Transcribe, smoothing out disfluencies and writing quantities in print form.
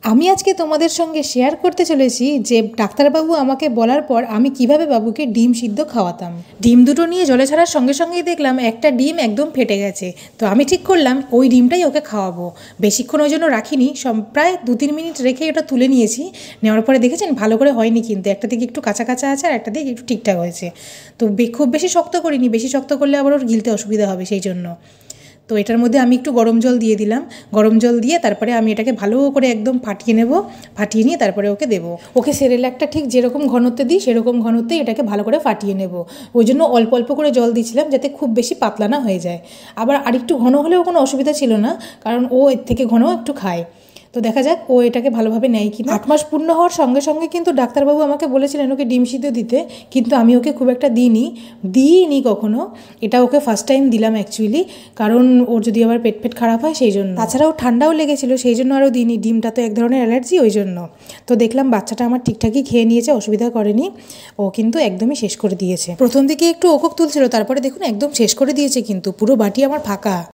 আমি আজকে তোমাদের সঙ্গে শেয়ার করতে চলেছি যে ডাক্তারবাবু আমাকে বলার পর আমি কিভাবে বাবুকে ডিম সিদ্ধ খাওয়াতাম। ডিম দুটো নিয়ে জলে ছাড়ার সঙ্গে সঙ্গেই দেখলাম একটা ডিম একদম ফেটে গেছে। তো আমি ঠিক করলাম ওই ডিমটাই ওকে খাওয়াবো। বেশিক্ষণ ওই জন্য রাখিনি, প্রায় 2-3 মিনিট রেখে ওটা তুলে নিয়েছি। নেওয়ার পরে দেখেছেন ভালো করে হয়নি, কিন্তু একটা দিকে একটু কাঁচা কাঁচা আছে আর একটা দিকে একটু ঠিকঠাক হয়েছে। তো খুব বেশি শক্ত করিনি, বেশি শক্ত করলে আবার ওর গিলতে অসুবিধা হবে, সেই জন্য। তো এটার মধ্যে আমি একটু গরম জল দিয়ে দিলাম। গরম জল দিয়ে তারপরে আমি এটাকে ভালো করে একদম ফাটিয়ে নেব। ফাটিয়ে নিয়ে তারপরে ওকে দেবো। ওকে সেরেলাকটা ঠিক যেরকম ঘনত্বে দিই সেরকম ঘনত্বে এটাকে ভালো করে ফাটিয়ে নেব। ওই জন্য অল্প অল্প করে জল দিয়েছিলাম যাতে খুব বেশি পাতলা না হয়ে যায়। আবার আরেকটু ঘন হলেও কোনো অসুবিধা ছিল না, কারণ ও এর থেকে ঘন একটু খায়। তো দেখা যাক ও এটাকে ভালোভাবে নেয় কি না। 8 মাস পূর্ণ হওয়ার সঙ্গে সঙ্গে কিন্তু ডাক্তারবাবু আমাকে বলেছিলেন ওকে ডিম সিদ্ধ দিতে, কিন্তু আমি ওকে খুব একটা দিইনি কখনো। এটা ওকে ফার্স্ট টাইম দিলাম অ্যাকচুয়ালি, কারণ ওর যদি আবার পেট খারাপ হয় সেই জন্য। তাছাড়াও ঠান্ডাও লেগেছিলো, সেই জন্য আরও দিইনি। ডিমটা তো এক ধরনের অ্যালার্জি, ওই জন্য। তো দেখলাম বাচ্চাটা আমার ঠিকঠাকই খেয়ে নিয়েছে, অসুবিধা করেনি। ও কিন্তু একদমই শেষ করে দিয়েছে। প্রথম দিকে একটু ওকক তুলছিল, তারপরে দেখুন একদম শেষ করে দিয়েছে, কিন্তু পুরো বাটি আমার ফাঁকা।